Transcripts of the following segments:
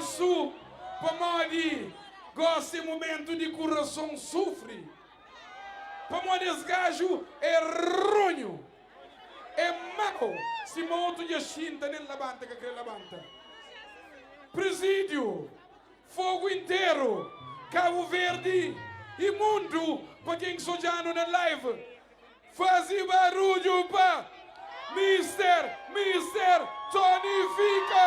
março, para gosta de momento de coração sofre. Para esse gajo é ronho, é mau. Se moto de chinta nem levanta que quer levanta. Presídio, fogo inteiro, Cabo Verde e mundo para quem sojano na live. Faz barulho para Mister Tonifica!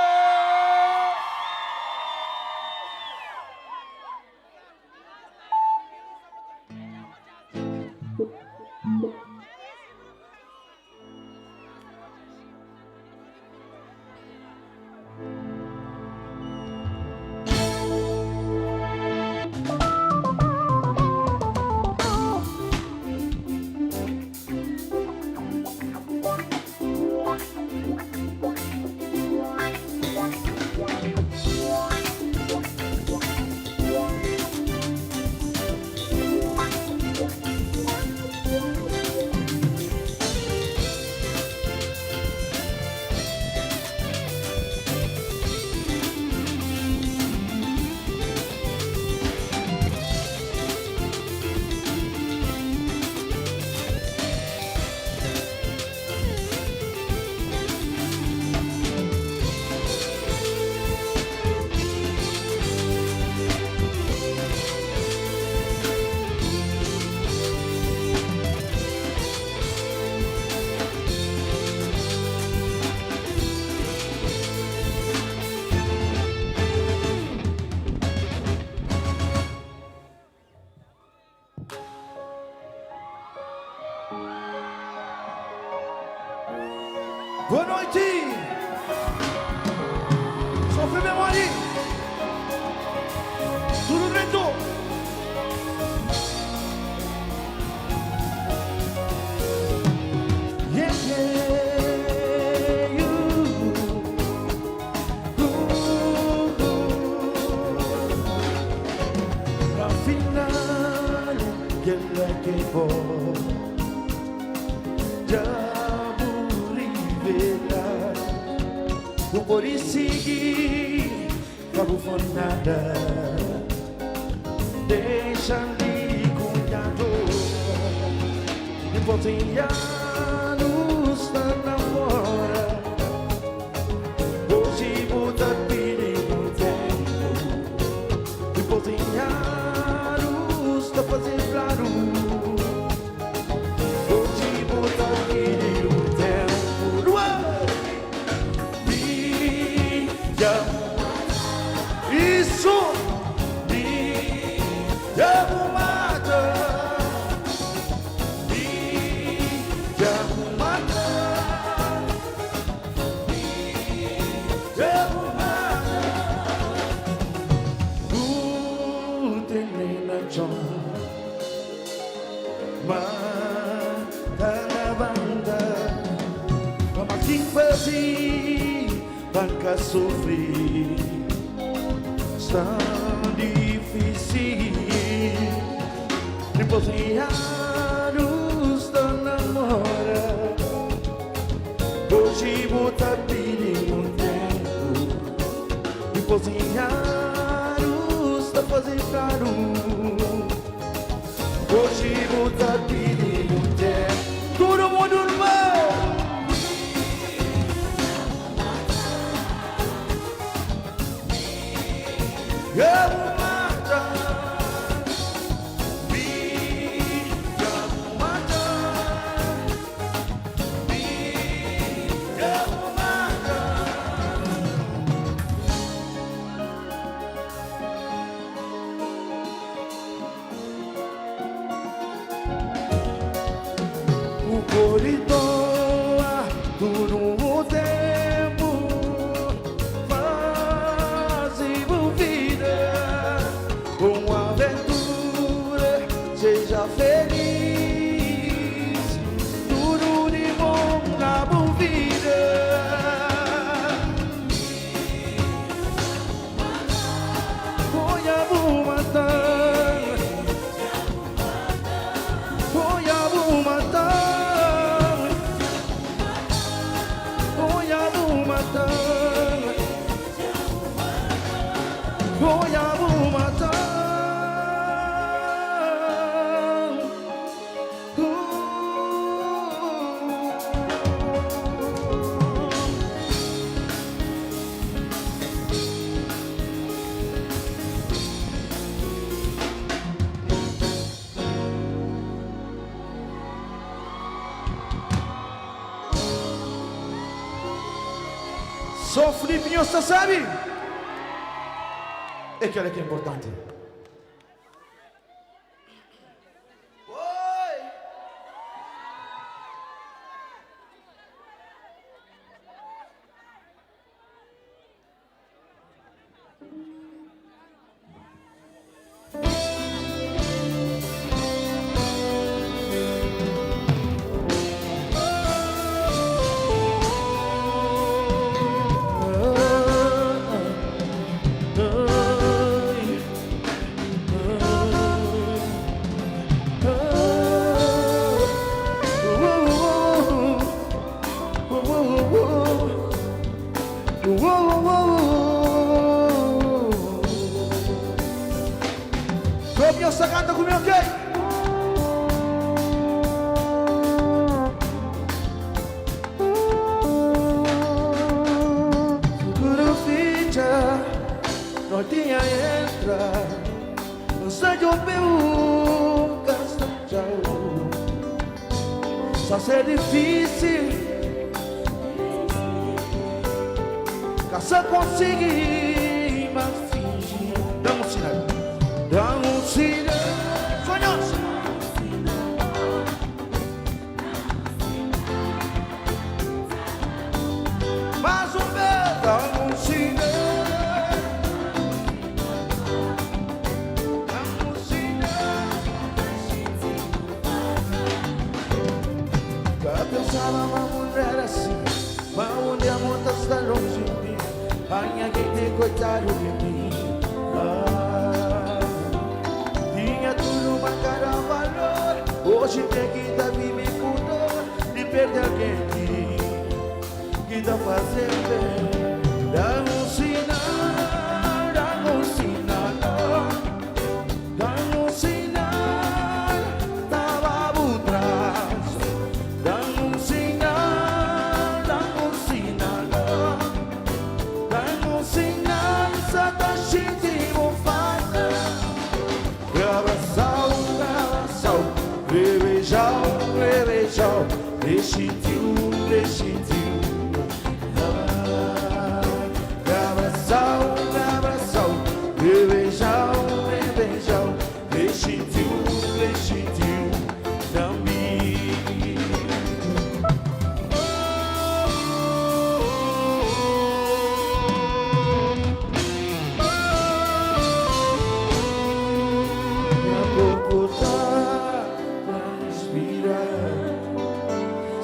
Boa noite! Sofre memória! Tudo lento! Yeah, yeah, you. Pra final, quella che può già não pode seguir, cabo nada, deixa de cuidado, depois em anos está na hora, hoje vou dar perigo tempo, depois em anos está fazendo claro, hoje vou dar perigo tempo. Isso me mata, me mata, tu tem na chão, mata na banda, mas quem faz banca sofrer. Tão difícil, depois de anos da namora, hoje vou estar pedindo tempo, depois de anos da fazer caro, hoje vou estar pedindo tempo, todo mundo no mar. O corredor duro o tempo faz envolvida com aventura, seja feliz, tudo de bom na vida. Foi a boa foi a boa Voy a matar. Sou Filipinho, você sabe? É que é importante. Oi! Filipinho, você canta comigo, ok? No tinha entra, no sei eu meu castanho, só ser difícil, caça conseguir, mas fingir. Dá um sinal, sonhos. Mais um beijo, dá um sinal. Pensava uma mulher assim, mas onde a monta está longe de mim, ainda quem tem coitado de mim. Tinha tudo uma cara valor, hoje tem que dar viver com dor de perder alguém que dá fazer bem. Dá um sinal, dá um sinal, dá um sinal, tava por trás.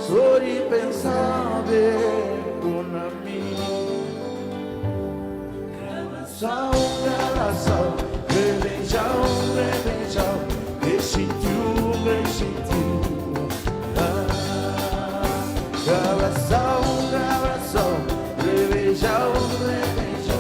Sorri pensar con mí. Gravação, rebeijão, resistiu. Gravação, rebeijão, resistiu.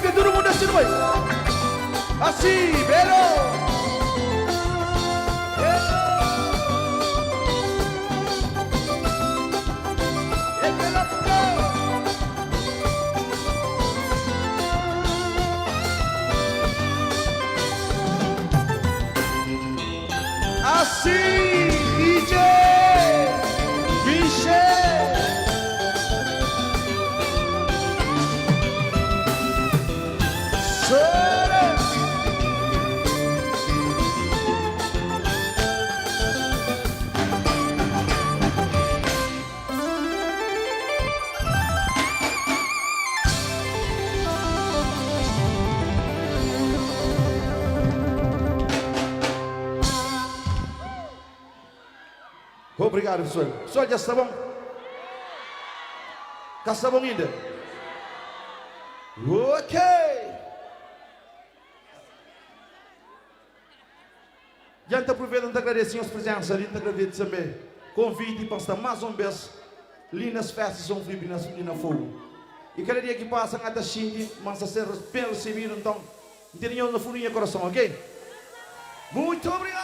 Que todo mundo assim, vai. Assim, vero. Assim, DJ, Obrigado, pessoal. Pessoal, já está bom? Já está bom ainda? Ok. Já está aproveitando de agradecer aos presentes ali, de agradecer também. Convite para estar mais uma vez ali nas festas são Filipinas e na fogo. E cada dia que passa, a cada xingue, mas a ser bem recebido, então, entendeu na furinha coração, ok? Muito obrigado!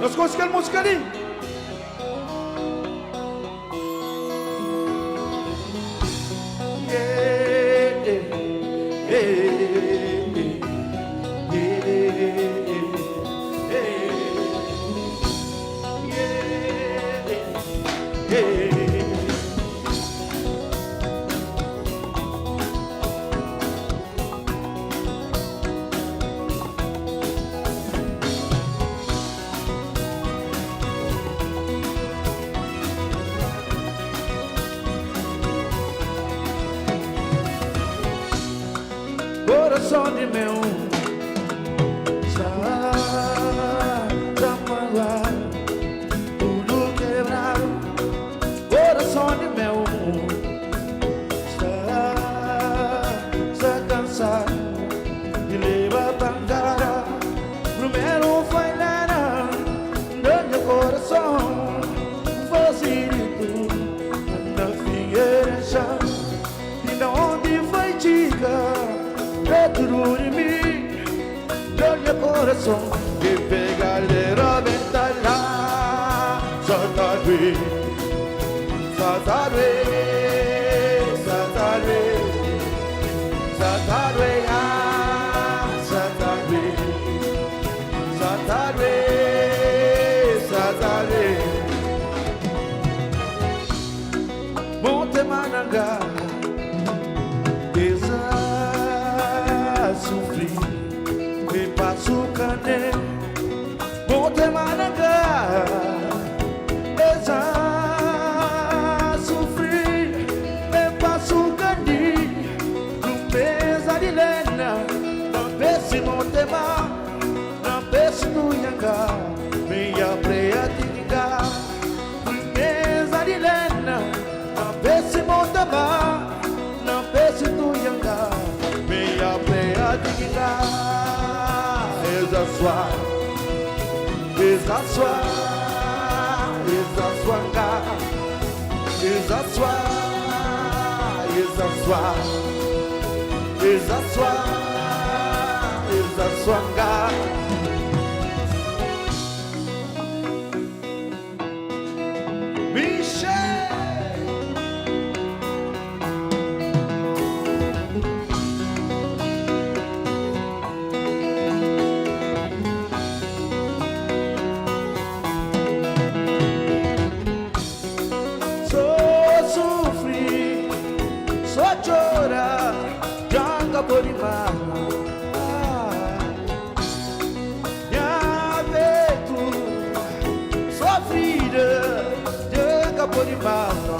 Nós conseguimos música ali. Coração de meu magoar, tudo quebrado. Coração de meu está cansado de levar pancada. Primeiro foi nada do meu coração, facilito na figueira chão. E de onde foi dica dentro de mim, do meu coração, que pega a venta lá. Satarwe, satarwe, satarwe, satarwe, ah, satarwe, satarwe, satarwe. Monte Mananga, sofri, me passo cane, Monte Mananga, esa sofri, me passo cane, não pesa de lena, não pesa Monte Ma, não pesa no Yanga, minha preia tinga, não pesa de lena, não pesa Monte Ma, não pesa no Yanga. Minha pleia digna, esa sua, esa sua, esa sua, esa sua, esa sua, esa sua, esa sua. Chora, joga por mano. Minha peito sofrida, joga por mano.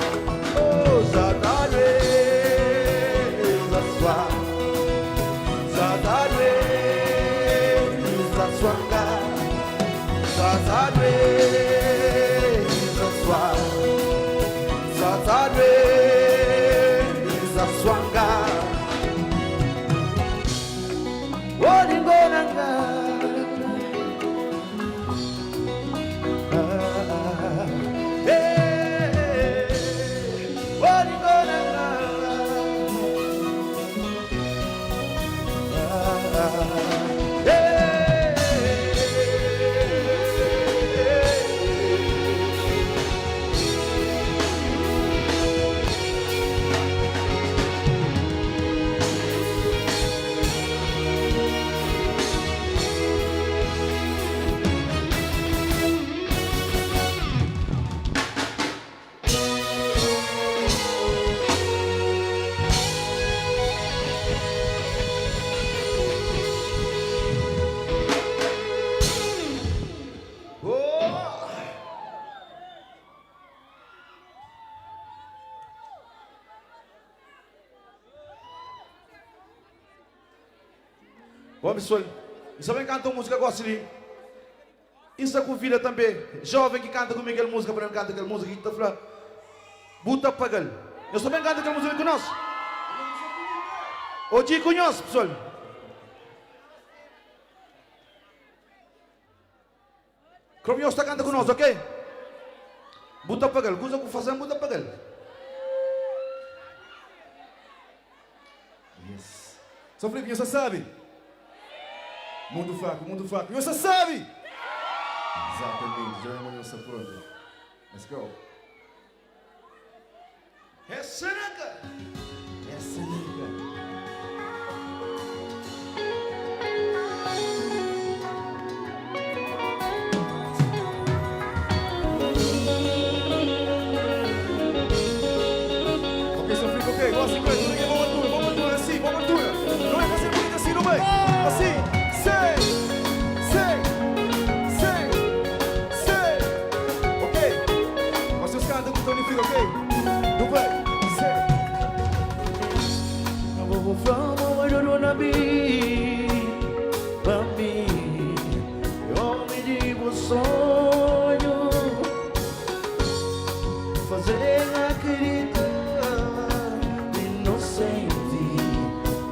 Oh, Satarwe, a sua, Satarwe, a sua, Satarwe, a sua, Satarwe. Swanga, Odingonanga, Bom, pessoal, isso também canta uma música que gosta de. Isso convida também, jovem que canta comigo aquela música, para cantar aquela música que está falando. Buta Pagal. Eu também canto aquela música conosco. Hoje conhece, pessoal. Como eu está cantando conosco, ok? Buta Pagal. Gusto ko fazer Buta Pagal. Yes. Só Felipe, você sabe? Mundo fraco. Você sabe? Exatamente, já é uma nossa pronta. Let's go. Essa nega. Ok, São Felipe, ok. Vamos assim, vamos altura, assim, vamos altura. Não é fazer muito assim, não é? Assim, sei. Ok. Vocês cantam com o Tony Frigo, ok? Não vai, sei. I don't wanna be eu me digo sonho fazer acreditar inocente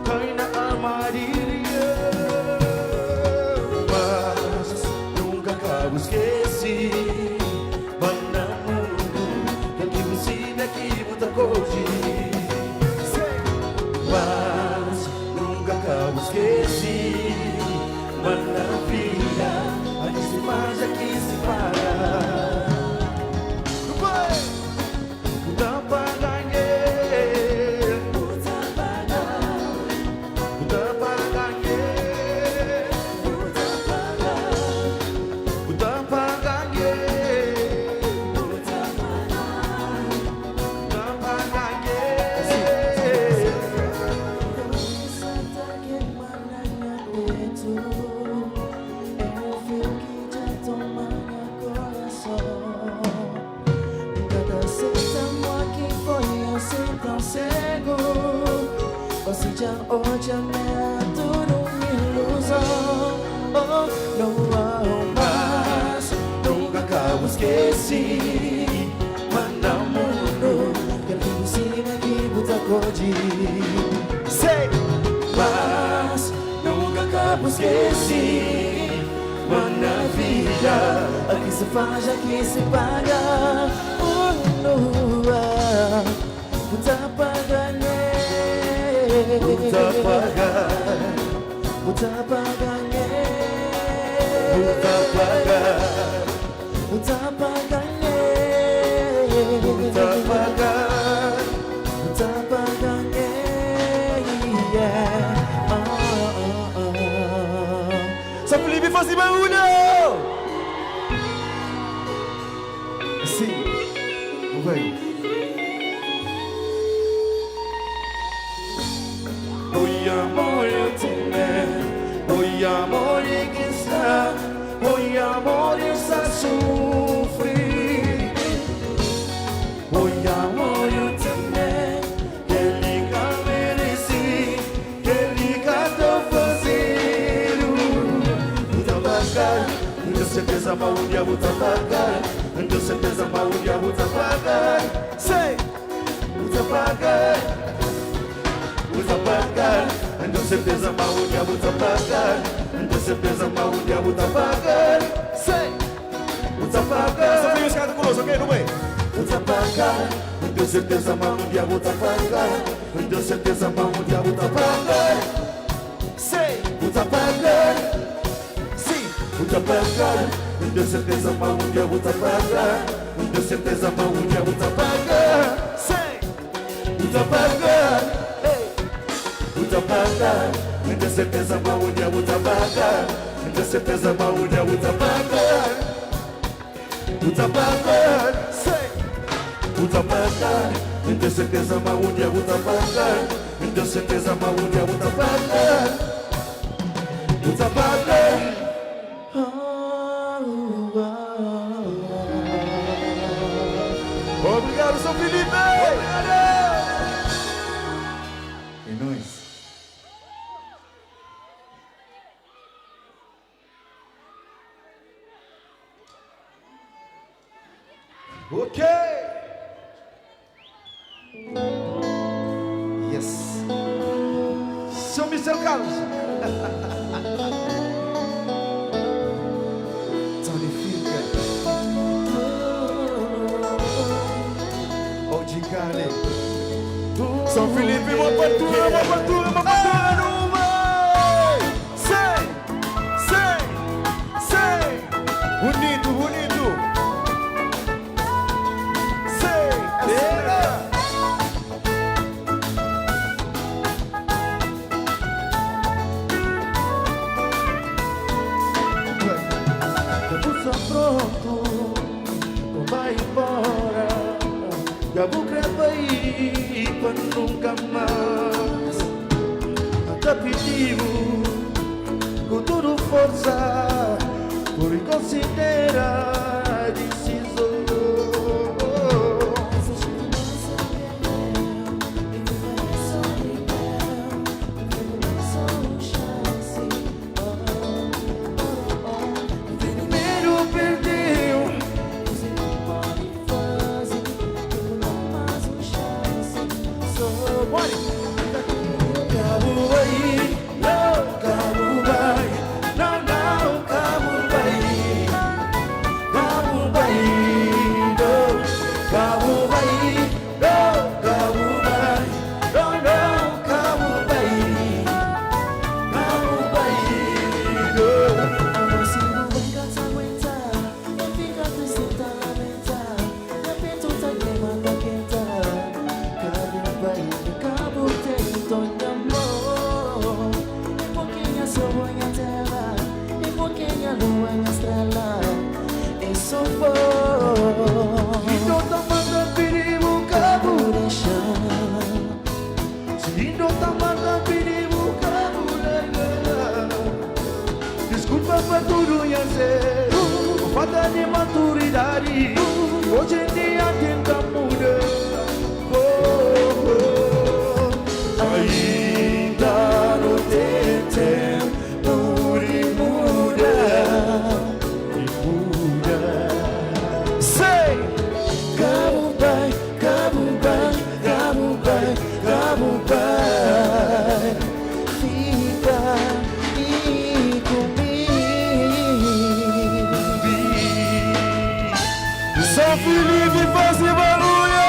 cai na armadilha, mas nunca acabo esqueci banda mundo que aqui você daqui muita coisa. Mas nunca acabo esqueci. Maravilha, aqui se faz, aqui se para. Puta para ganhar, puta para ganhar, puta para ganhar, puta para cego, você já olha tudo ilusão. Oh, não há mais, nunca acabo esqueci. Manda mundo, que aqui em cima que buta code. Sei, mas nunca acabo esqueci. Manda vida, aqui se faz, aqui se paga. Oh, não há. Buta pagar, buta pagar, buta pagar, buta pagar, buta pagar, buta pagar, buta pagar, yeah. Só Felipe, faz barulho! Assim, vai. Oi amor eu tenho, oi amor que está, oi amor está sofrer. Oi amor eu tenho, que liga mereci, que liga tô fazendo. Buta pagar, com certeza mal um dia buta pagar, com certeza mal um dia buta pagar. Sei, buta pagar. Buta pagar, com certeza mal o diabo tá pagar, com certeza mal o diabo tá pagar. Sei, buta pagar. Só Felipe, canta conosco, ok? Não vem? Buta pagar, com certeza mal o diabo tá pagar, com certeza mal o diabo tá pagar. Sei, buta pagar. Sim, buta pagar, com certeza mal o diabo tá pagar, com certeza mal o diabo tá pagar. Sei, buta pagar. Buta pagar, com certeza mal o diabo tá pagar, com certeza mal o diabo tá pagar. Buta pagar, sei. Buta pagar, com certeza mal o diabo tá pagar, com certeza mal o diabo tá pagar. Buta pagar. Obrigado, São Felipe! Obrigado! É nóis. Ok. Yes. Seu Mr. Carlos. Tonifica. Odicane. São Felipe, uma fartura, uma fartura, uma fartura no vai! Sei! Bonito, bonito! Sei! Já está pronto, não vai embora. Já vou gravar aí para nunca mais. Até pediu com toda força, por considerar a decisão. Primeiro perdeu, cabo aí, não, cabo vai, não, cabo vai, cabo vai, não, cabo vai, não, cabo vai, não, cabo vai, não. Você não vai cansar aguentar, não fica triste, tá lamentar, de repente tá queimando a quentar. Cabo vai, cabo tem todo amor, e pouquinho só vou em terra, e pouquinho a lua em estrela, e só vou. E não tá mandando perigo, cabo, se não tá mandando perigo, cabo, desculpa pra tudo e zero, por falta de maturidade, hoje em dia tenta mudar. Ainda não tem tempo de mudar, sei. Cabo vai, cabo vai, cabo vai, cabo vai, fica aqui comigo. São Felipe, faz barulho!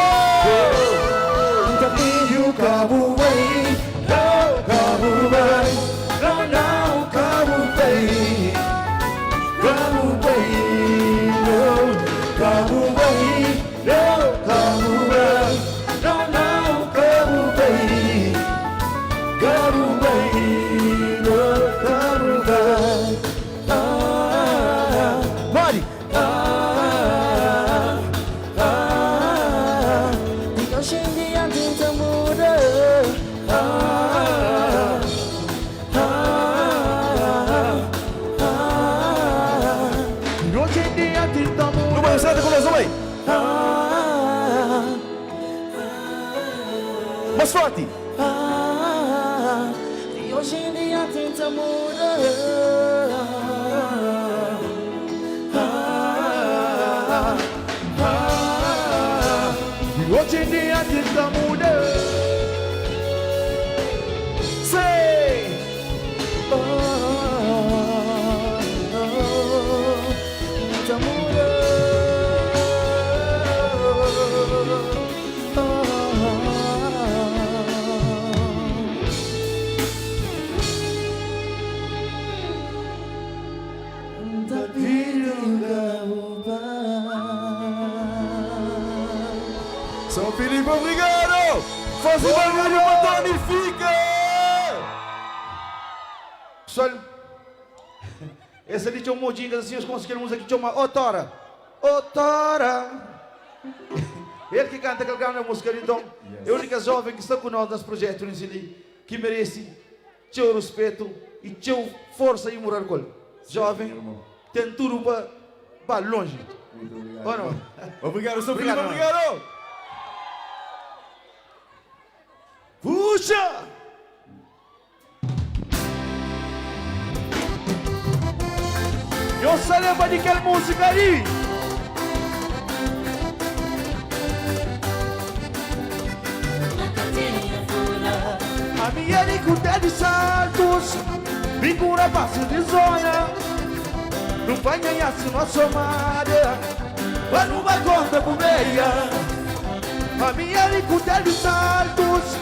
E o cabo vai, não, cabo vai, não, cabo vai, cabo vai, não, cabo vai, não, cabo vai, não, cabo vai, cabo vai, não, cabo vai. Mari! E hoje em dia tenta mudar. Hoje em dia tenta No mudar. banho, sai da coleção aí! Mais forte! E hoje em dia tenta mudar. Hoje em dia tenta mudar. Sei. Tenta mudar. Da vida São Felipe, obrigado! Faz barulho pra Tonifica! Pessoal, essa ali tinha um modinho assim, os conseguiram aqui tinha uma Otora. Otora. Ele que canta aquela música, então, é a única jovem que está conosco nesse projeto nesse ali, que merece teu respeito e teu força e moral com ele. Jovem, tem tudo para longe. Muito obrigado. Ou não? Obrigado, São Felipe, Obrigado, obrigado! Puxa! Eu só lembro de aquela música ali. A minha ricuta de saltos, figura fácil de sonhar. Não vai ganhar se não somar, mas não vai conta por meia. A minha ricuta de saltos,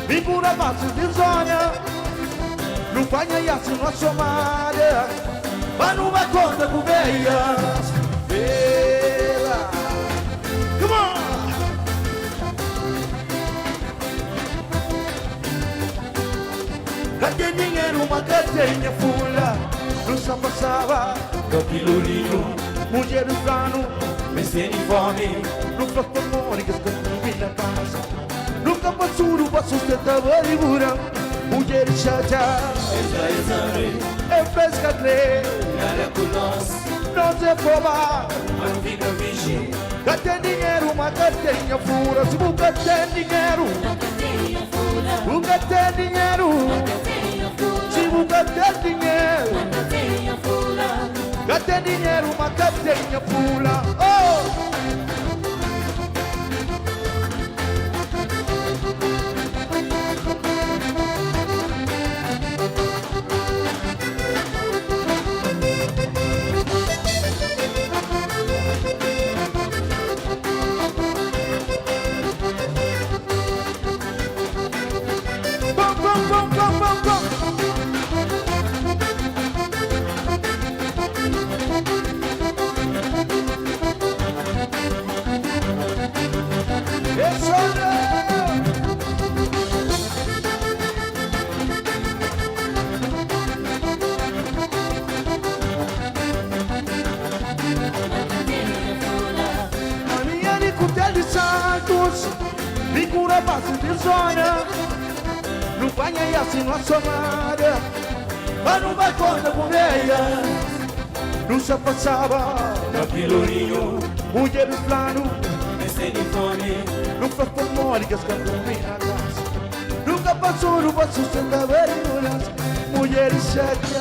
figura fácil de sonhar. Não vai ganhar se não somar, mas não vai conta por meia. Vela, come on! Cadê dinheiro, uma cadeia fula? Não só passava do pilurinho. Mulher do plano, me sem fome. No floco amor que escondeu na casa. Nunca passou para sustentar a libura. Mulher chata, é pesca de nada com nós. Não se foba, não fica vigia. Cadê dinheiro, uma cadeia fura? Se nunca tem dinheiro, nunca tem dinheiro. Se nunca tem dinheiro, cadê dinheiro, uma cadeia pula. Oh! Figura base de sonha. Não vai ganhar se não somar, mas não vai conta por meia. Não se passava na pilorinho. Mulher do plano, me sem fome. Não faz por mole que as cantam na casa. Nunca passou para sustentar verduras. Mulheres chatas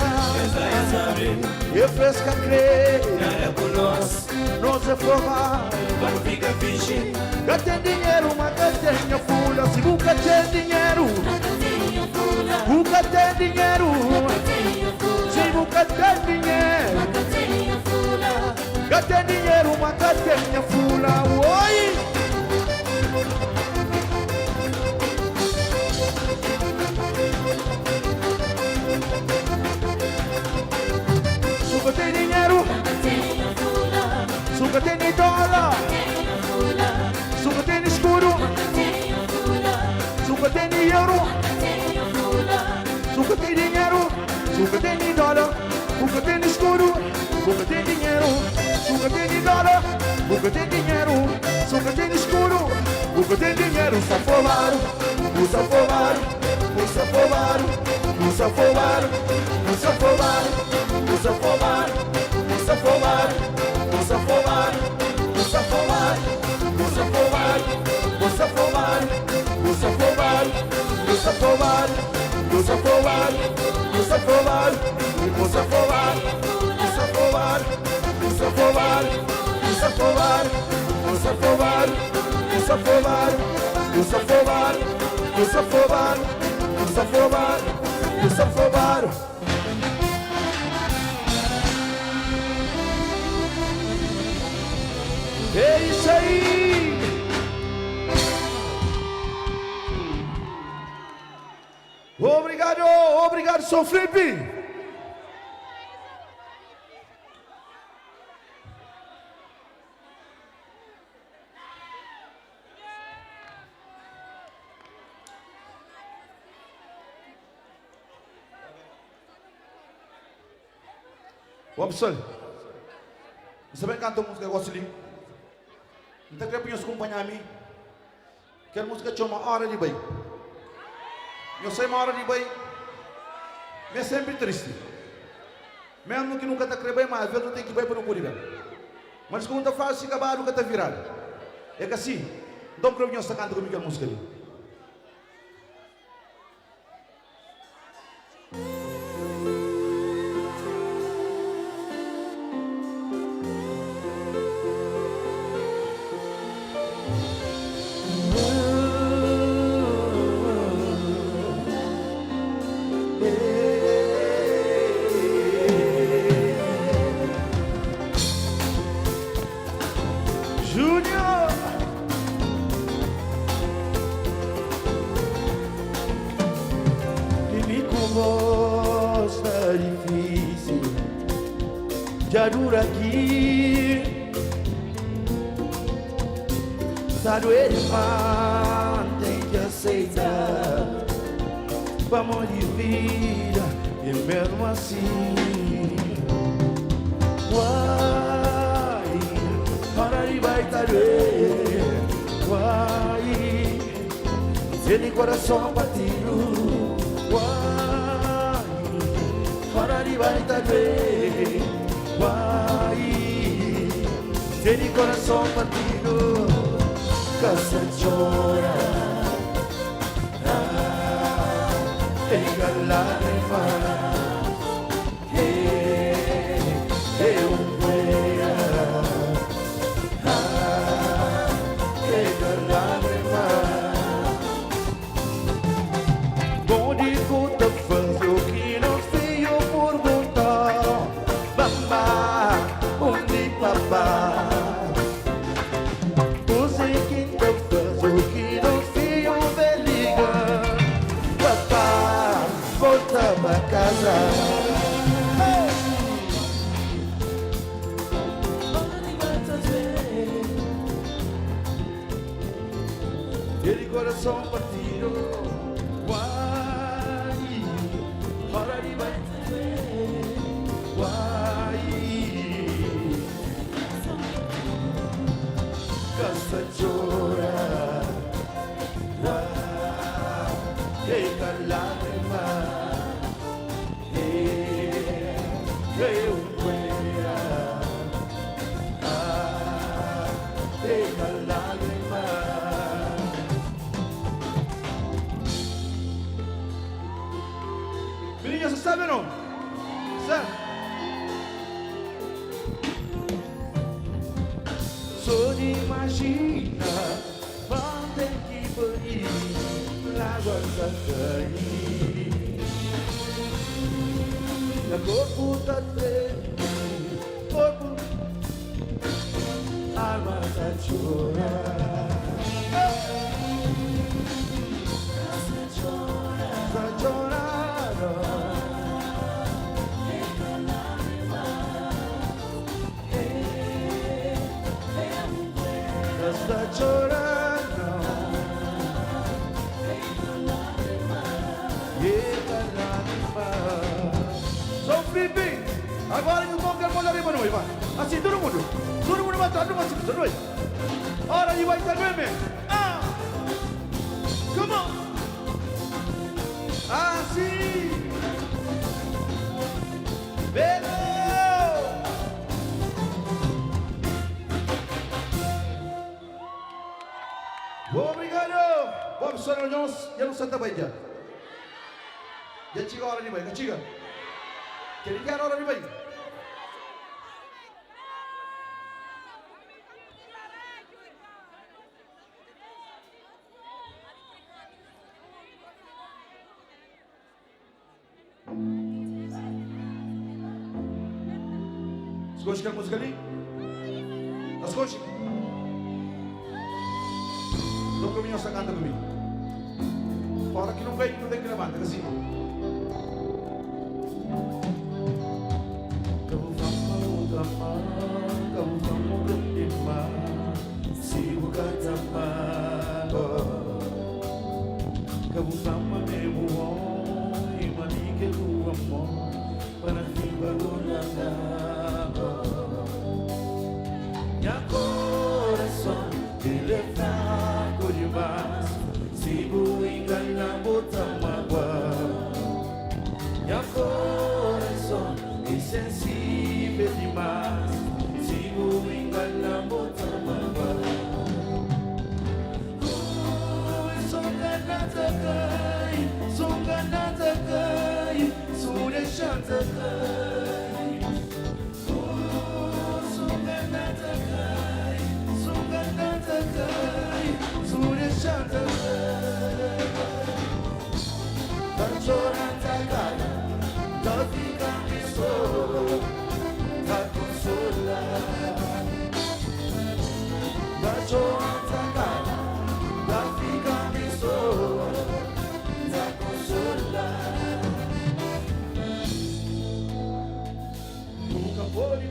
e fresca crê. Nada por nós, não se forma, não fica fiche. Cadê dinheiro, uma cadeia fula? Se nunca tem dinheiro, nunca tem dinheiro. Se nunca tem dinheiro, cadê dinheiro, uma cadeia fula? Oi! Suga tem dinheiro, suga tem dólar. Suga tem escuro, suga tem euro, suga tem dinheiro, suga tem dólar, suga tem escuro, suga tem dinheiro, suga tem dólar, suga tem dinheiro, suga tem escuro, suga tem dinheiro. Usa fobaro, usa fobaro, usa fobaro, usa fobaro, usa fobaro, usa fobaro, usa fobaro, usa fobaro, usa fobaro. Usa fobaro, usa fobaro, usa fobaro, usa fobaro, usa fobaro, usa fobaro, usa fobaro, usa fobaro, usa fobaro, usa fobaro, usa fobaro, usa fobaro, usa fobaro, usa fobaro, usa fobaro, usa fobaro. É isso aí! Obrigado, obrigado, São Felipe. Ô, pessoal, você vai cantar música que eu gosto de ler? Então, quero que você acompanhe a mim. Quero música que chama Hora de Bem. Eu sei uma hora de bem, mas é sempre triste. Mesmo que nunca está querendo bem, mas às vezes não tem que ir bem para não poder. Mas quando está fácil, fica barulho, nunca está virado. É que assim, então creio que você canta comigo a música ali. já dura aqui. Tá doendo demais, tem que aceitar. Vamos de vida, e mesmo assim. Uai, hora de vai tá doendo. Uai, tem coração batido. Uai, hora de vai tá doendo. Uai, tem coração batido. Casa chorar, pega lágrimas, pega lágrimas. Bom de conta faz o que não veio por voltar. Mamá, onde papá? Casa. Ele coração partido. Uai, hora de vai. Uai, casa chora. Uai, pega lágrimas. Meninas, você sabe ou não? Sabe? Só de imaginar, vão ter que banir, água tá caindo. O corpo tá tremendo, corpo, alma tá chorando. Tá chorando. Tá chorando. Agora que o bom quer molhar riba vai. Assim, todo mundo vai estar numa situação, vai. Hora de vai estar bem. Ah! Come on! Assim! Belo! Obrigado! Vamos, senhores, já não senta bem já. Já chega a hora de vai, já chega. Quer ligar a hora de vai? Escolhe que a música ali? Escolhe. Não comigo, só canta comigo. Fora que não vem, não tem que levantar, assim. Sensível demais, sigo enganando outra mágoa. Sou ganada cai, sou deixada cai. Sou ganada cai, sou deixada cai. Tá chorando a cara, tá ficando solo, tá consolado. Tá chorando a cara, tá ficando solo, tá consolado. Nunca pode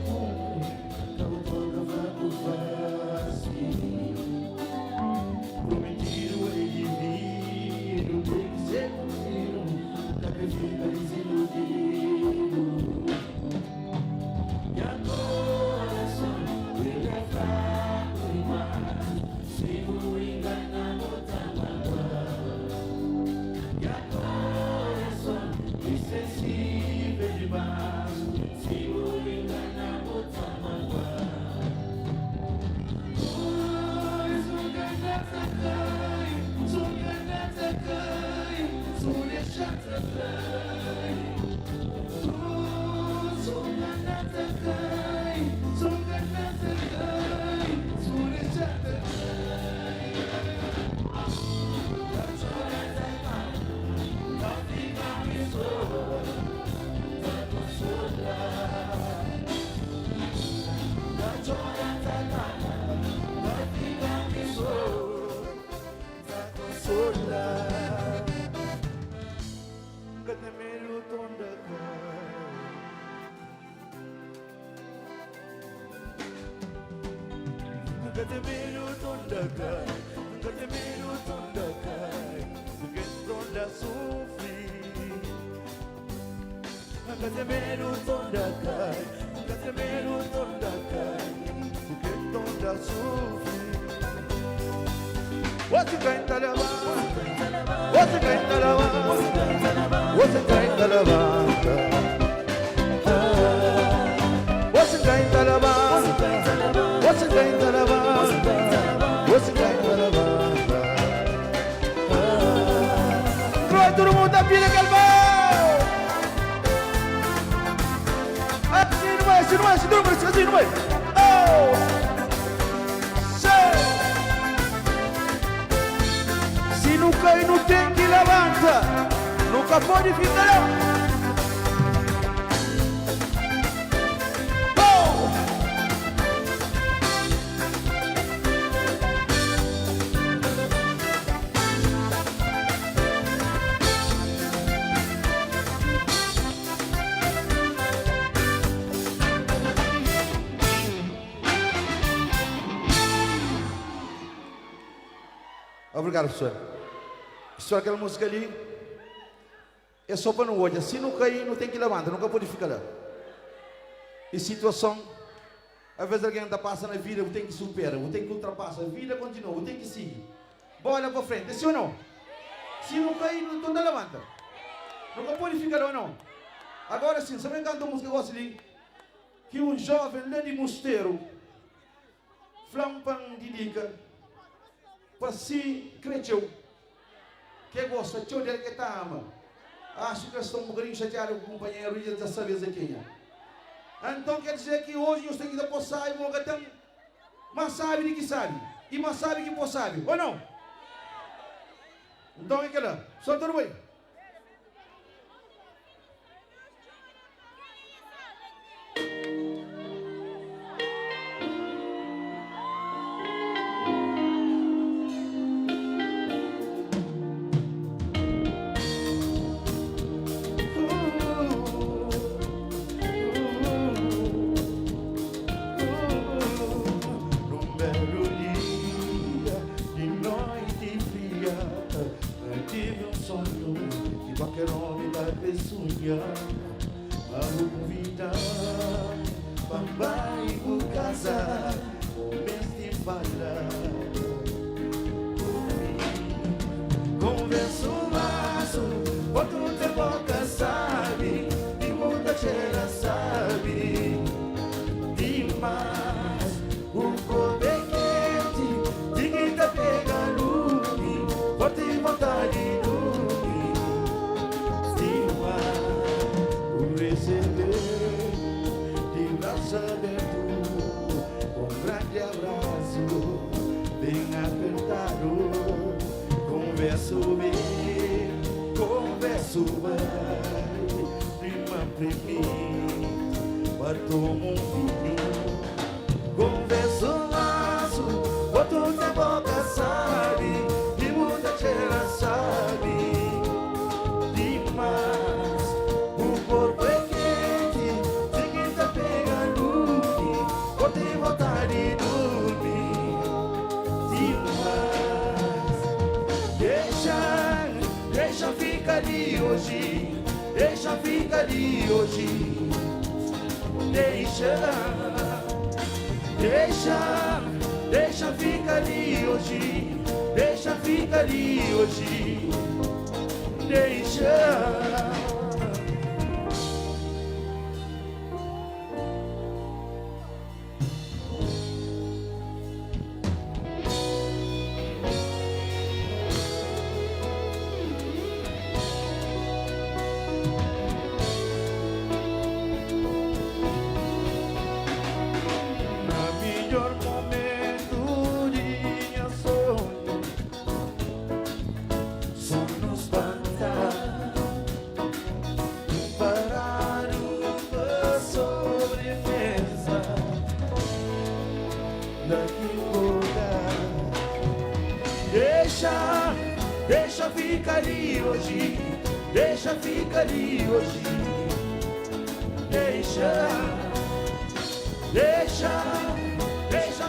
Catemiro tondakai, catemiro tondakai, que tonda sofri. Catemiro tondakai, catemiro tondakai, que tonda sofri. What's the kind of love? What's the kind of love? What's the kind of love? What's the kind of love? What's the kind of love? What's the kind of love? Vai todo mundo da pilha, Galvão! Assim não vai. Oh! Se não cai, não tem que levanta. Nunca pode ficar lá. Obrigado, professor. Só aquela música ali é só para não olhar. Se não cair, não tem que levantar, nunca pode ficar lá. E situação, às vezes alguém está passando na vida, tem que superar, tem que ultrapassar, a vida continua, tem que seguir. Bola para frente, sim ou não? Se não cair, não levanta. Nunca pode ficar lá ou não? Agora sim, sabe cantar uma música que eu gosto ali? Que um jovem lá de Mosteiro, flampan de dica, para si cresceu. Que gosta, tio dele que tá ama. Acho que estou um bocadinho chateado com o companheiro e dessa vez aqui. Então quer dizer que hoje eu tenho que dar passar e vou gatar. Mas sabe de que sabe. E mas sabe que pode sabe. Ou não? Então é que lá. Só tudo bem. Deixa ficar ali hoje. Deixa ficar ali hoje. Deixa. Deixa ficar ali hoje. Deixa ficar ali hoje. Deixa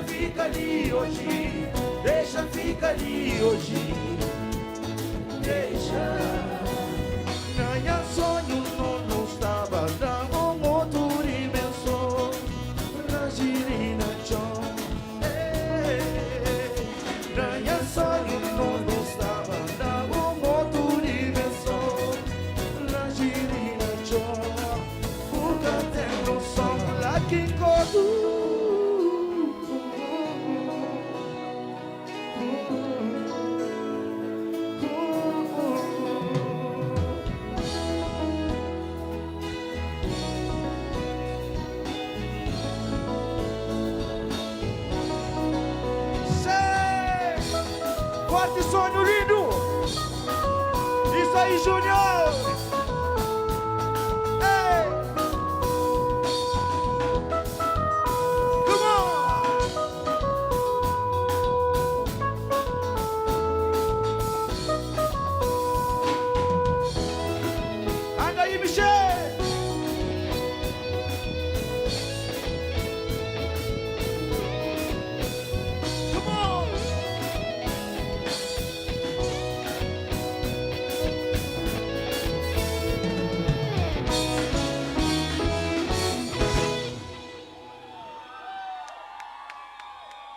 ficar ali hoje, deixa ficar ali hoje, deixa. Minha sonho não estava na outra dimensão, na girina chão. Minha sonho não estava na outra dimensão, na girina chão. Porque tem um som lá que encontro. Forte sonho lindo! Isso aí, Júnior! Ei! Come on! Anda aí, Michel! Come on!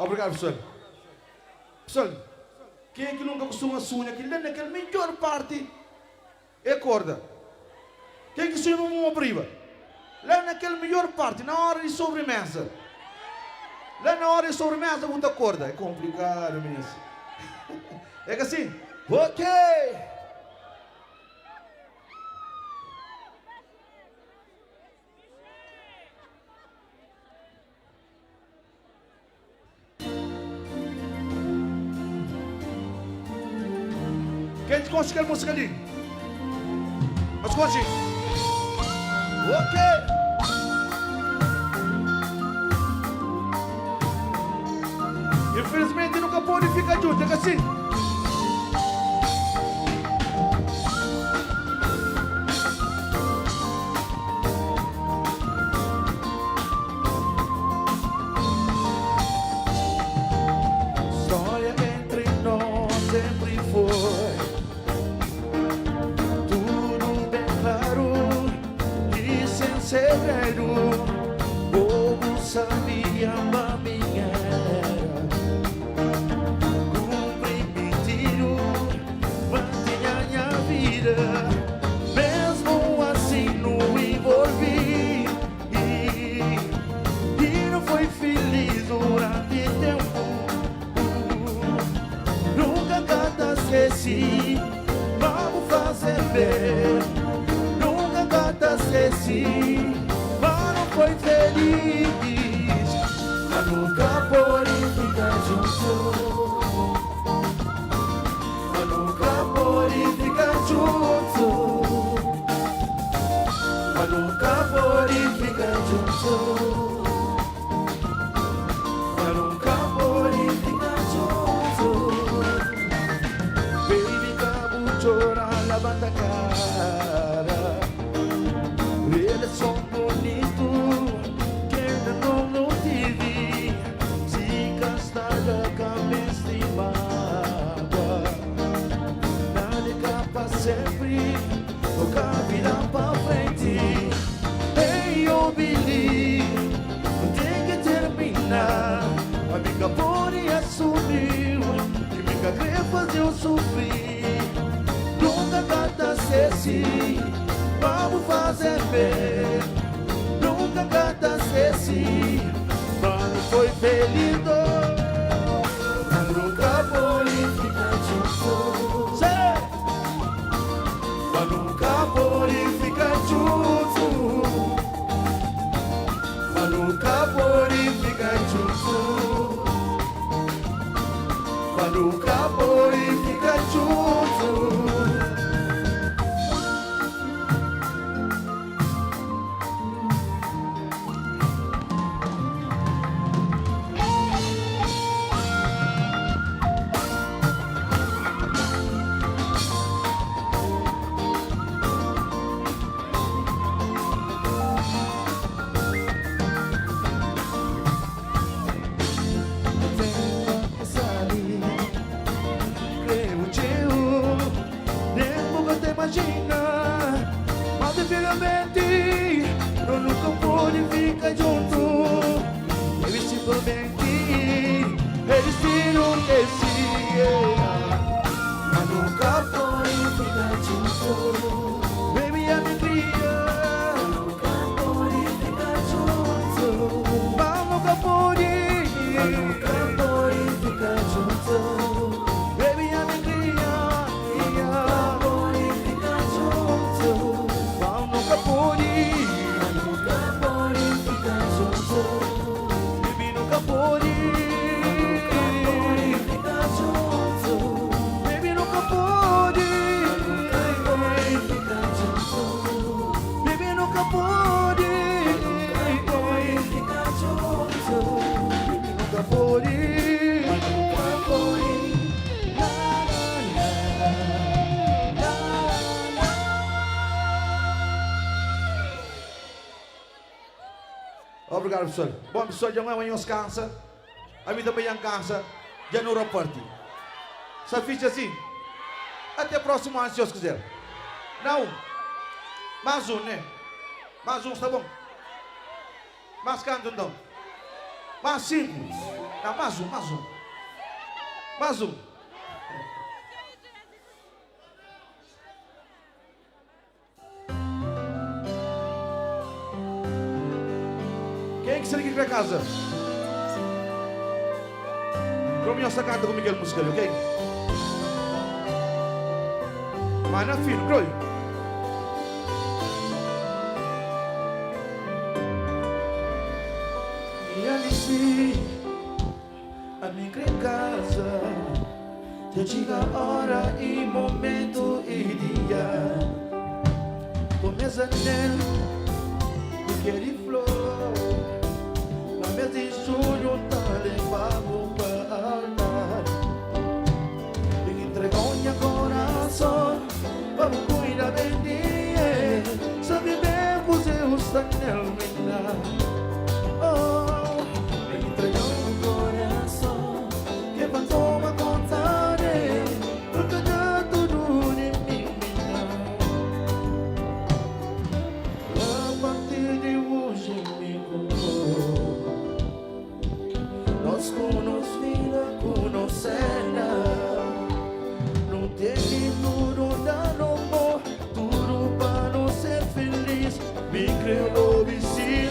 Obrigado, pessoal. Pessoal, quem é que nunca costuma sonhar que lá naquela melhor parte é a corda? Quem é que sonha uma priva? Lá naquela melhor parte, na hora de sobremesa. Lá na hora de sobremesa, muita corda. É complicado, meninas. É que assim, ok. Quem conhece aquela música ali? Mas conhece? Ok. Infelizmente nunca pode ficar junto, é que assim. História entre nós sempre foi tudo bem claro e sem segredo. O povo sabia a minha era, cumpri pedido, mantinha minha vida. Mesmo assim não envolvi e não foi feliz durante tempo. Nunca canta esqueci, vamos fazer bem. Nunca canta esqueci, mas não foi feliz. Mas nunca pode ficar junto. Mas nunca pode ficar junto. Mas nunca pode ficar junto. Mas nunca pode ficar junto. Baby, acabo chorar, levanta a cara. Eles são bonitos, que ainda não tive. Se gastada cabeça de mágoa, nada é capaz sempre, toca a vida pra frente. Hey, eu believe, não tem que terminar. A amiga pode assumir, que me quer fazer eu sofrer. Nunca canta esqueci, vamos fazer bem. Nunca canta esqueci, mas não foi feliz. Mas nunca pode ficar junto. Mas nunca pode ficar junto. Mas nunca pode ficar junto. Mas nunca pode ficar junto. Obrigado, pessoal. Bom, pessoal, já amanhã os cansa. A mim também cansa. Já no reporte. Só fiz assim. Até o próximo ano, se Deus quiser. Não. Mais um, né? Mais um, tá bom? Mais canto, então. Mais 5. Não, mais um. Mais um. Quem que será que vai casa? Como eu canta com Miguel Muscali, ok? Mana fino, Croy. E ali a minha casa. Já chega a hora e momento e dia. Começa nele, porque ele flor. Na mês de julho tá levado para altar. E entregou meu coração, vamos cuidar bem de. Sabe bem você usa nele, menina. Oh, me entregou meu coração, que vai tomar conta dele, porque dá tudo de mim, menina. A partir de hoje me contou. Nós conhecemos, não tem tudo dando amor, tudo para não ser feliz. Me criou e sim.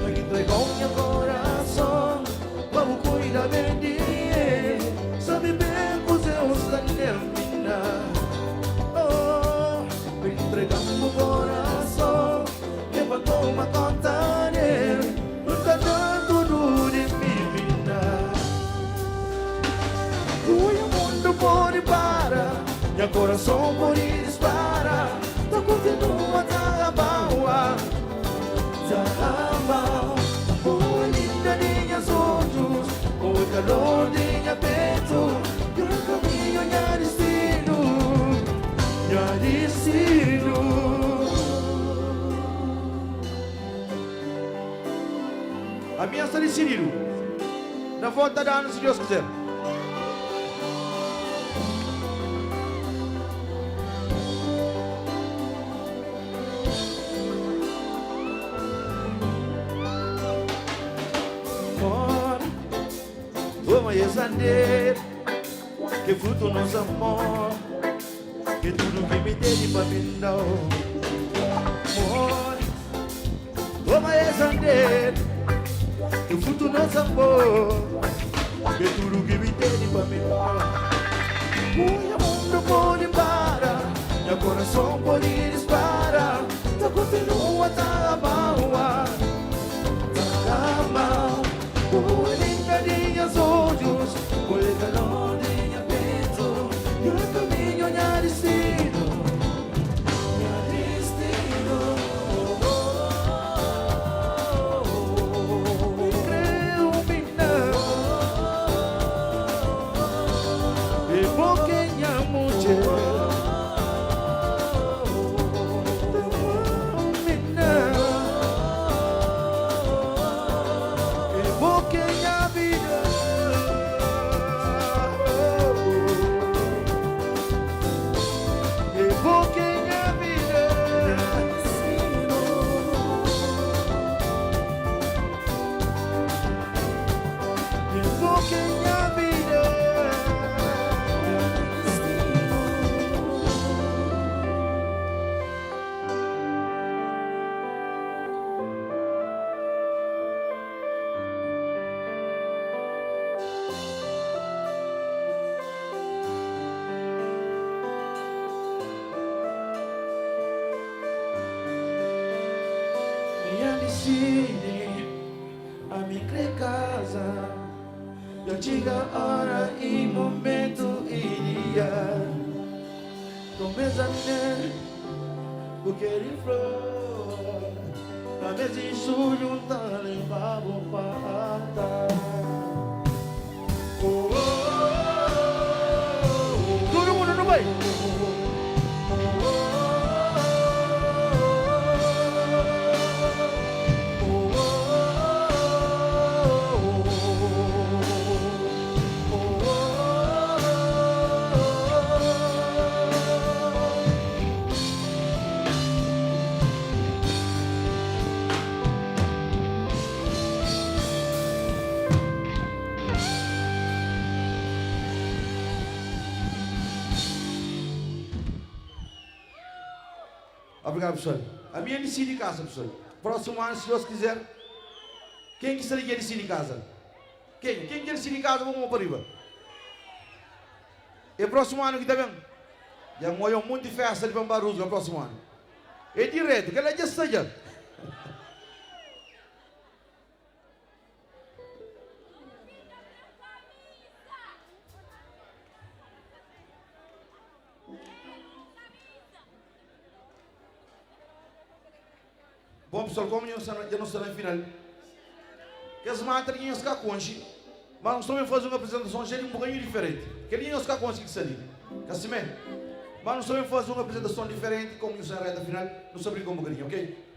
Me entregou meu coração, vamos cuidar bem de ele. Sabe bem que você usa nele, menina. Oh, me entregamos meu coração, que vai tomar conta dele. Nunca dá tudo de mim, menina. O mundo pode parar, meu coração pode disparar. Tá continua, tá abaixo, tá abaixo. O linda de minhas olhos, o calor de minha peito, e o caminho, minha destino. A minha está decidido. Na volta da ano, se Deus quiser. Vamos exander, que fruto nosso amor, que tudo que me dê para mim não. Amor, vamos exander, que fruto nosso amor, que tudo que me dê para mim não. O mundo pode parar, meu coração pode disparar, tá continua, tá abaixo, tá mal. O linda de minhas olhos, o calor de minha peito, e o caminho, minha destino. Creo, menina, e pouquinha mulher. A minha casa, já chega a hora e momento e dia. Começa a ter o que ele flor. Na mês de julho tá levado para altar. Todo mundo no meio. obrigado, pessoal. A minha decide em casa, pessoal. Próximo ano, se Deus quiser. Quem que quer decidir em casa? Quem quer decidir em casa, vamos para riba. E próximo ano que tá vendo? Já morreu muito de festa de Bambarus no próximo ano. É direto, que ela já esteja. Bom, pessoal, como já não está na final, que as matrinhas ficar conche, mas nós estamos fazendo uma apresentação um pouquinho diferente. Que linha ficar conche que seria? Assim mesmo? Mas nós estamos fazendo uma apresentação diferente, como já na reta final, não se brinca um bocadinho, ok?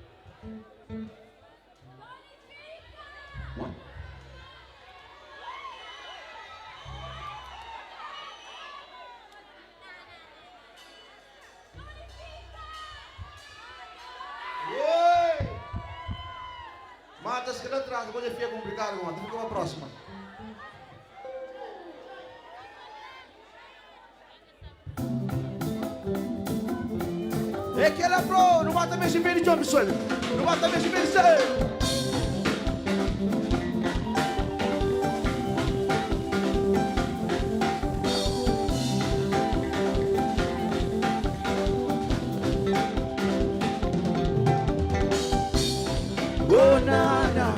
Matas que não traz, pode ficar complicado, mano. Fica uma próxima. É que ela pro, não mata mexer bem de John Pessoal. Não mata mexer bem de oh na na,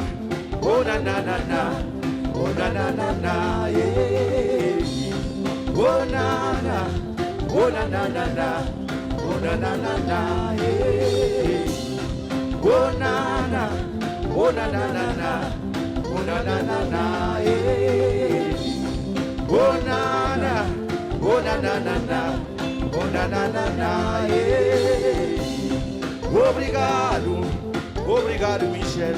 oh na na na na, oh na na na na, yeah. Oh na na, oh na na na na, oh na na na na, yeah. Oh na na, oh na na na na, oh na na na na, yeah. Oh na na, oh na na na na, oh na na na na, yeah. Obrigado. Obrigado, Michel.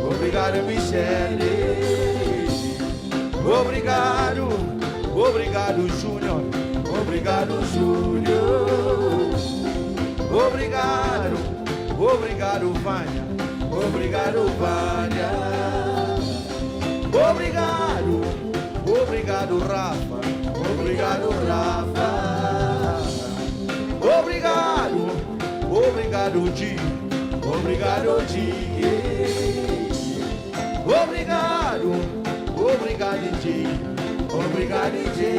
Obrigado, Michel. Obrigado, obrigado, Júnior. Obrigado, Júnior. Obrigado, obrigado, Vânia. Obrigado, Vânia. Obrigado, obrigado, Rafa. Obrigado, Rafa. Obrigado, obrigado, Di. Obrigado, Di. Obrigado, obrigado, Di. Obrigado, Di.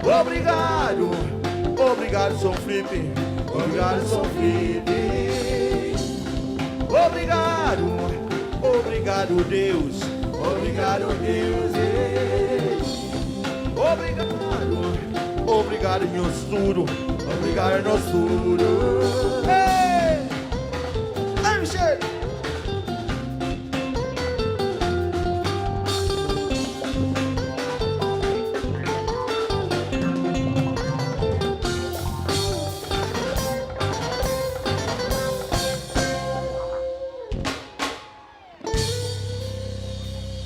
Obrigado, obrigado, São Felipe. Obrigado, São Felipe. Obrigado, obrigado, Deus. Obrigado, Deus. Obrigado, obrigado, meu estudo. Obrigado, meu estudo. Hey! Hey, Michel!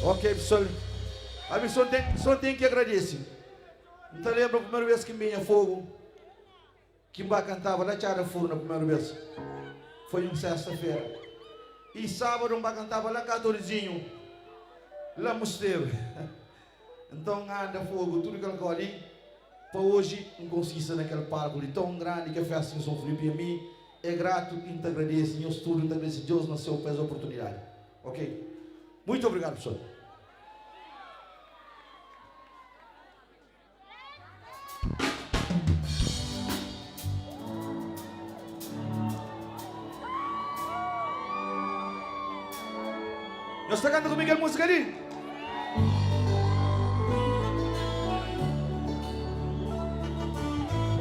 Ok, pessoal. A missão tem que agradecer. Então lembra a primeira vez que vinha fogo? Que me cantava lá Tiara Furo na primeira vez. Foi uma sexta-feira. E sábado me cantava lá Catorzinho. Lá Mosteiro. Então anda fogo, tudo que eu ali. Para hoje, não consiste naquele palco ali tão grande que a festa em São Felipe. E a mim é grato e te agradeço. E eu estudo e te agradeço. Deus nasceu para essa oportunidade. Ok? Muito obrigado, pessoal. Nós está cantando comigo a música ali?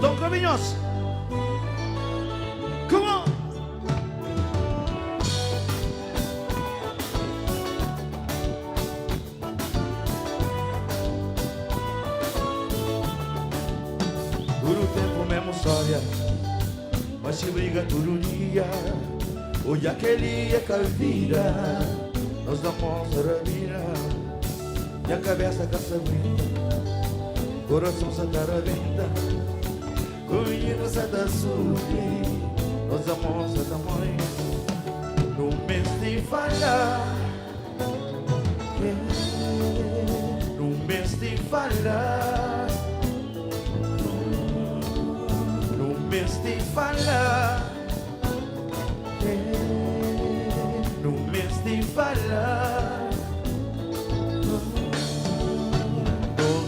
Dom Caminhos. Come on. Todo tempo mesmo história, mas se briga todo dia. Hoje aquele é calvira. Nós damos a vida, minha cabeça caçamenta, coração santa venda, com menino santa sube, nós damos a mãe, no mês de falar, no mês de falar, no mês te falar, não me te falar,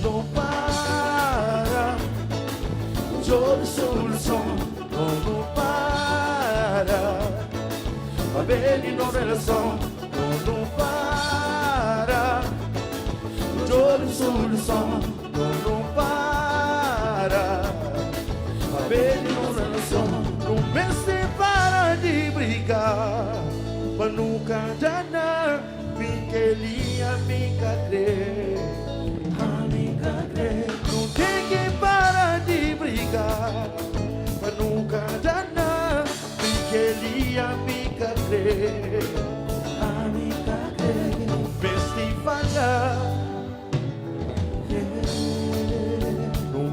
não para, eu solução, não para, a bela não relação, não para, eu solução, não para, a bela não relação, não me separa de brigar, mas nunca já não, Miquelinha, amiga crê, não tem que parar de brigar, mas nunca já não, Miquelinha, amiga crê, não me te falar, não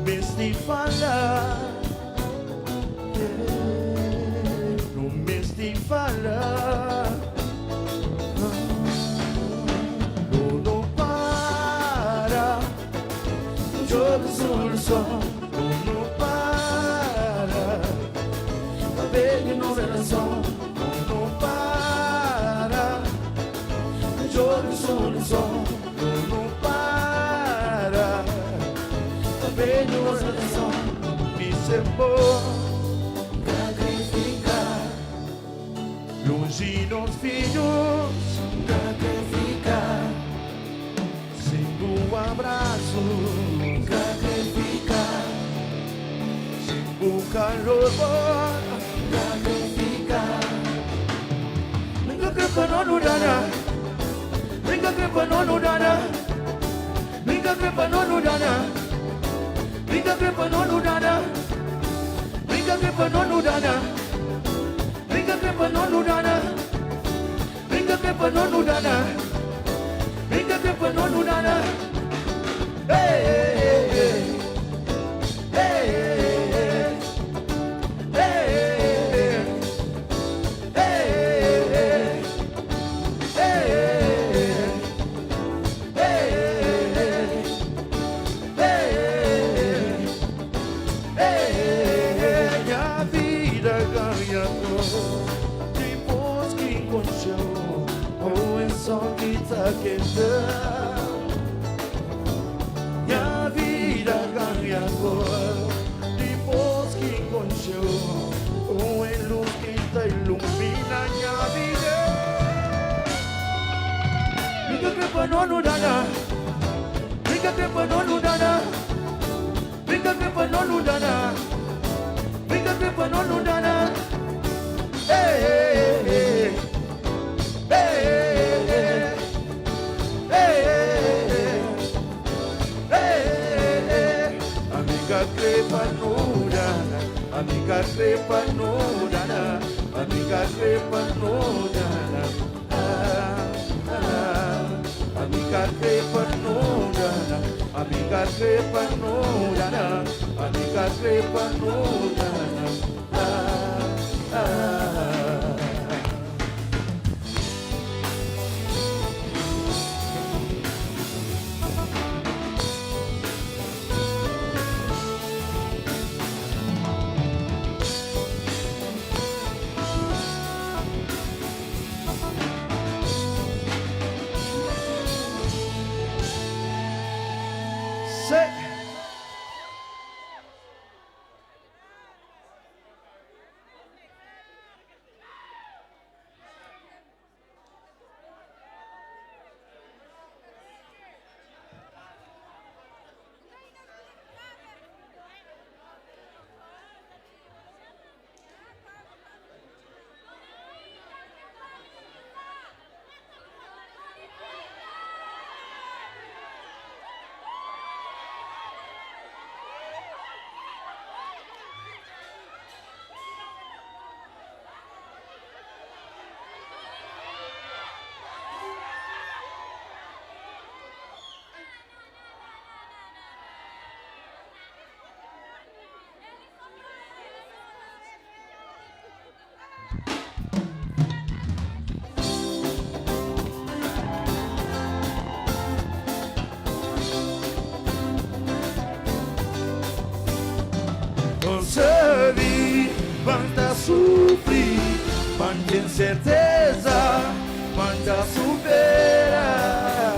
me te falar, não me te falar, não para, jogo solução, não para, cabelo não relação, não para, jogo solução, não para, cabelo não relação, me sepou, sacrificar, longe dos filhos, sacrificar, sem abraço, sacrificar, sem calor, sacrificar, nunca crepa no dana, nunca crepa no dana, nunca crepa no dana, nunca crepa no dana, nunca crepa no dana, nunca crepa no dana, nunca crepa no dana, nunca crepa no dana, hey, hey, hey, hey, hey, minha vida ganhou depois que encontrou o sol que tá quentando. Minha vida ganha cor depois que encontrou o luz que tá ilumina minha vida. Nunca crepa no dana, nunca crepa no dana, nunca crepa no dana, nunca crepa no dana. Hey, hey, hey, hey, hey, hey, hey. Amiga crepa no dana, amiga crepa no dana, amiga crepa no dana. Amiga crepa no dana, amiga crepa no dana, amiga crepa no dana. basta sofrer, mantém certeza, basta superar.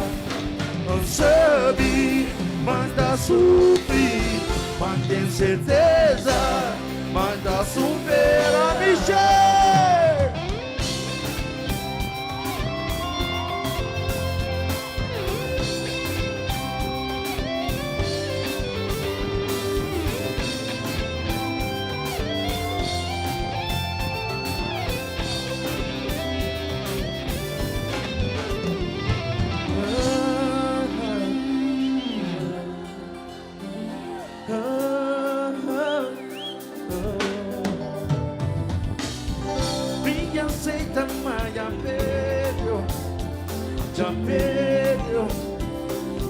Não sabe, basta sofrer, mantém certeza, basta superar. Michel!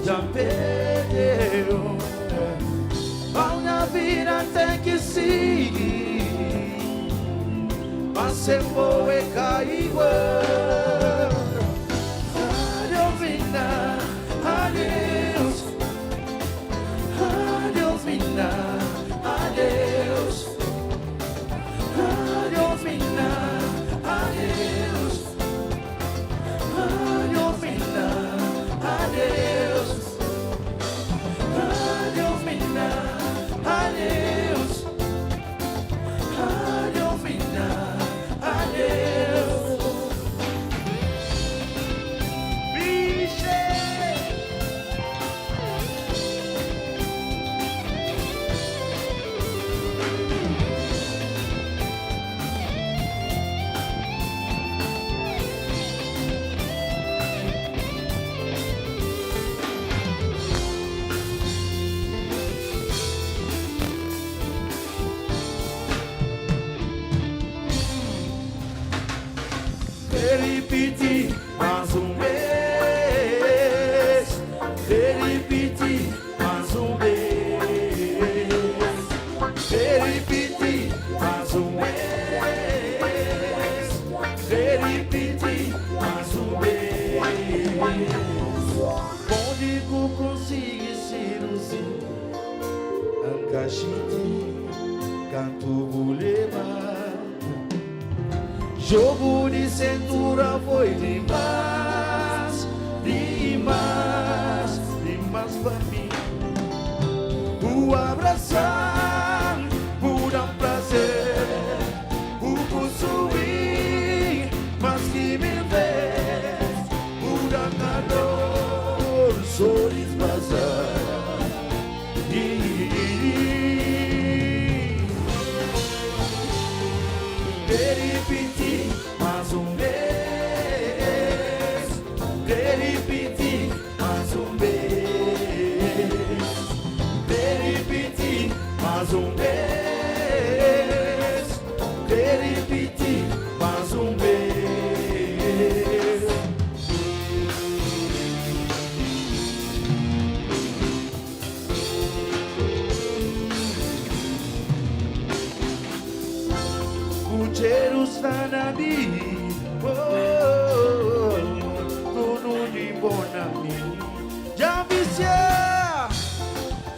Já perdeu. A minha vida tem que seguir, mas se for cair igual. Adeus, mina, adeus. Adeus, mina, adeus. Adeus, mina, adeus. Adeus, mina, adeus. Adeus, mina, adeus. Adeus, mina, adeus. Repetir mais vez, repetir mais vez, repetir mais vez, repetir mais vez. Onde que consigo seduzir, Ancachiti, canto Boulevard. Jogo de cintura foi demais, demais, demais pra mim. O abraçar, por um prazer, o possuir, mas que me vês, por um calor, sou esvazar. Repetir mais vez, repetir mais vez, repetir mais vez, repetir mais vez. O cheiro está na minha, tudo de bom na minha. Já vicia,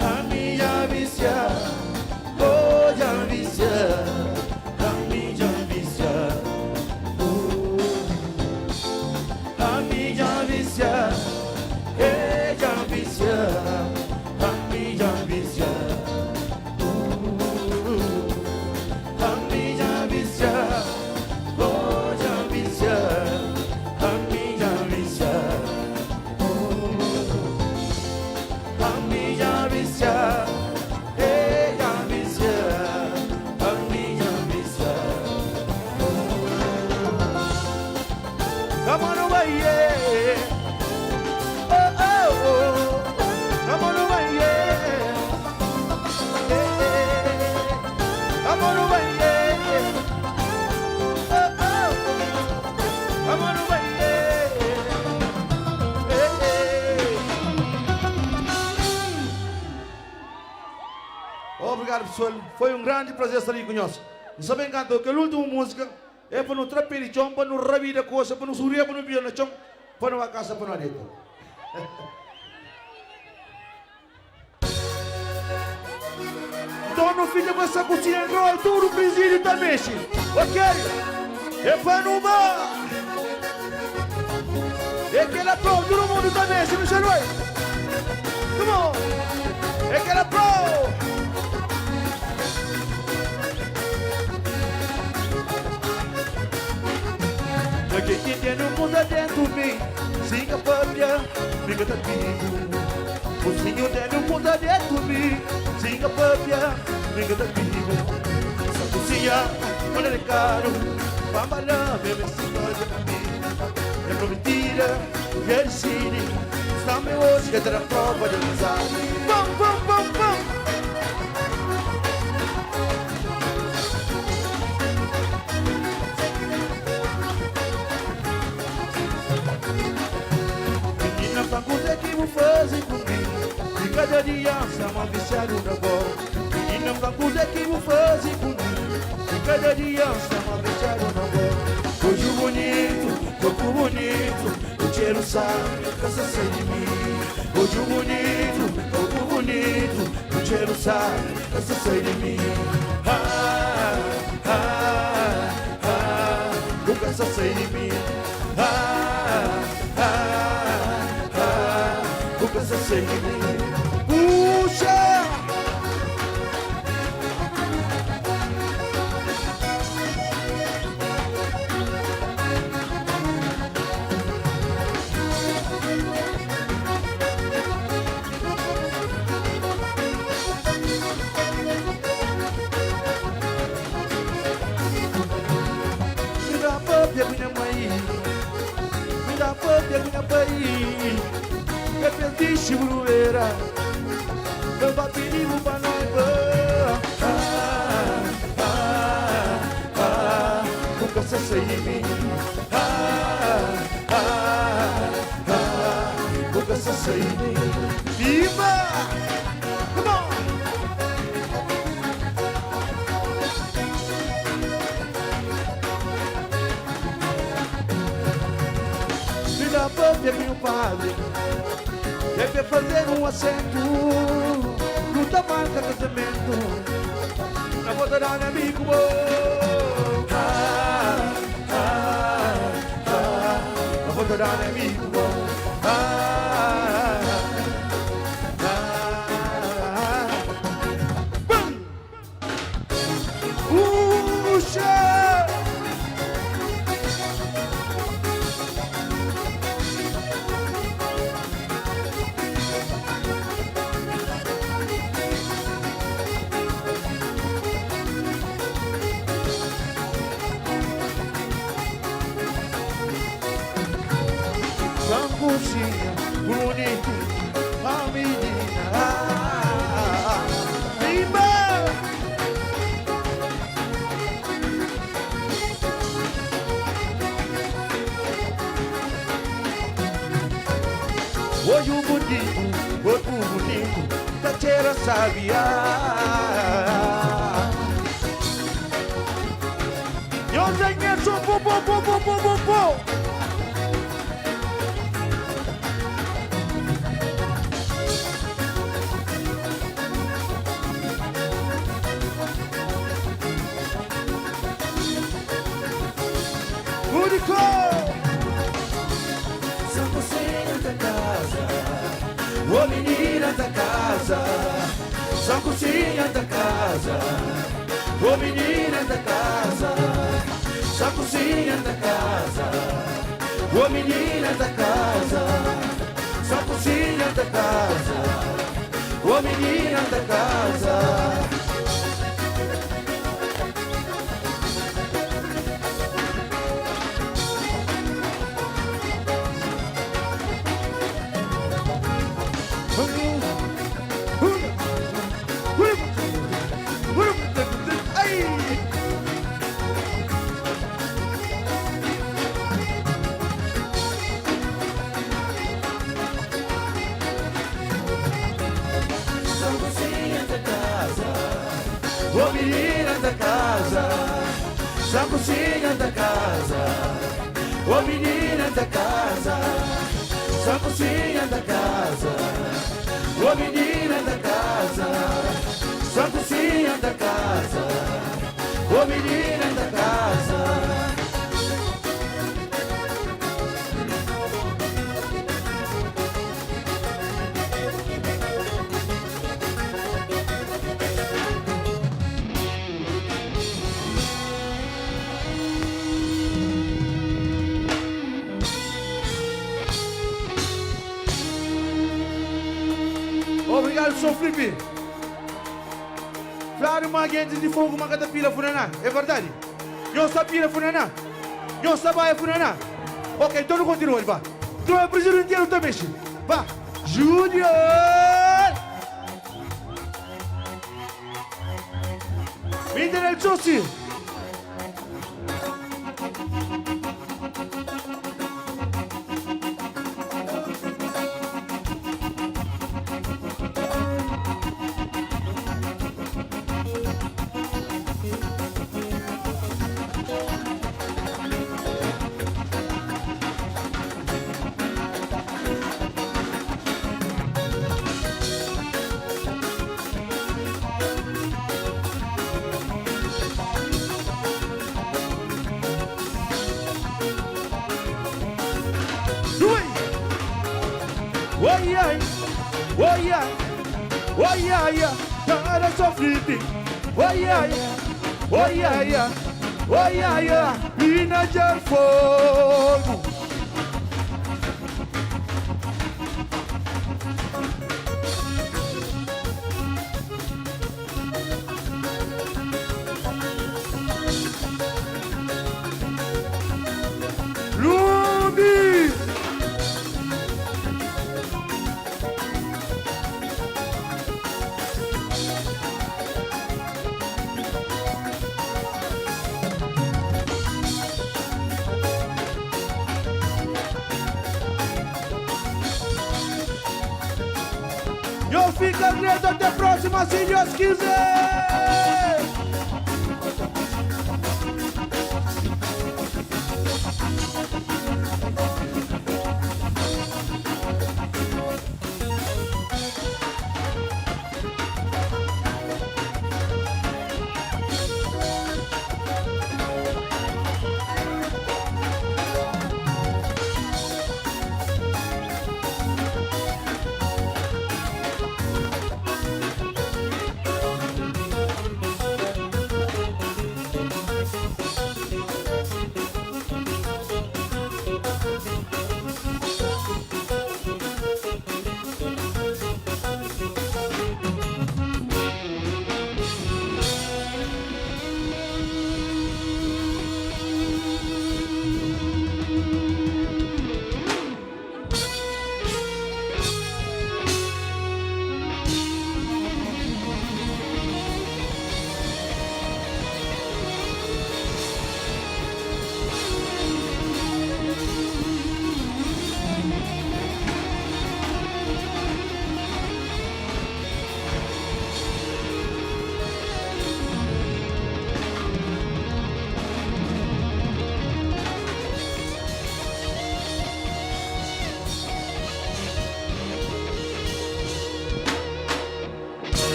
a minha vicia, oh, já vicia, a minha vicia, oh, a minha vicia, já vicia, a minha vicia. Come on away, yeah. Oh, oh, oh. Come on away, yeah. Come on away, yeah. Oh, oh, oh. Come on away, yeah. Obrigado, pessoal. Foi um grande prazer estar aqui conosco. Não sabem cantar que a última música é para no trapir de chão, para no rabi da coisa, para no surya, para no piano de chão, para no casa, para no aneta. Dono no fim com essa cozinha roll, tudo presídio também, ok? É para no bar. É aquela pro, todo mundo também, se não se vai. Come on. É aquela pro. Porque quem tem no mundo dentro de mim, siga papia, fica comigo. O senhor tem no mundo dentro de mim, siga papia, fica comigo. Essa cozinha, olha de caro, babalã, bebe esse pra mim. É prometida, é de cine, está-me hoje que terá prova de amizade. Bom, bom, bom, bom. Coisa que vou fazer comigo e cada dia estamos viciados na bola. Menina, uma coisa que vou fazer comigo e cada dia estamos viciados na bola. Hoje bonito, corpo bonito, o cheiro sabe, cansa sem de mim. Hoje bonito, corpo bonito, o cheiro sabe, cansa sem de mim. Não cansa sem de mim. Nunca sei de mim. Puxa! Me dá papia, minha mãe. Me dá papia, minha mãe. Eu perdi chibrueira, eu bati livro pra nós. Nunca se sei de mim. Nunca se sei de mim. Viva! Come on! Me dá papia, meu padre. Deve fazer assento no tamanho do casamento. Na boda da amigo. Na boda da amigo. Puxa! Cozinha bonita, a menina. Viva! Hoje o bonito, corpo bonito, da cheira sabia. Eu tenho isso, pô. São cozinha da casa, ô menina da casa. São cozinha da casa, ô menina da casa. São cozinha da casa, ô menina da casa. São cozinha da casa, ô menina da casa. Ô menina da casa, só cozinha da casa. Ô menina da casa, só cozinha da casa. Ô menina da casa, só cozinha da casa. General Soflipi. Claro, uma gente de fogo, uma catapila funaná. É verdade? Eu sabia funaná. Eu sabia funaná. Ok, então não continua, vá. Tu é presidente inteiro também, vá. Júnior! General Josi. Para sofrer, mina de fogo. Ruby! Eu fico alegre até a próxima, se Deus quiser.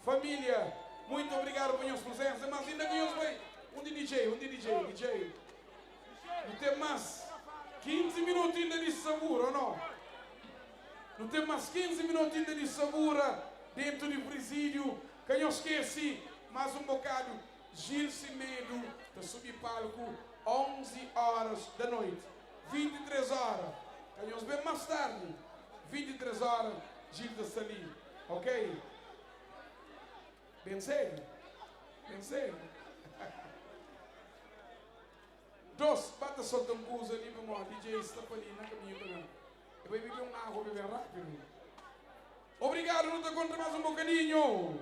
Família, muito obrigado por minhas presenças, mas ainda ganhamos bem. DJ. Não tem mais 15 minutos ainda de sabor, ou não? Não tem mais 15 minutos ainda de sabor dentro do presídio. Que eu esqueci, mais um bocado. Gil Cimedo, para subir palco, 11 horas da noite. 23 horas. Ganhamos bem mais tarde. 23 horas, Gil da Sali. Ok? Bem sério? Dos, bata só de coisa ali para o DJ está ali na caminho também. Eu vou beber água, beber rápido. Obrigado, luta contra mais um bocadinho.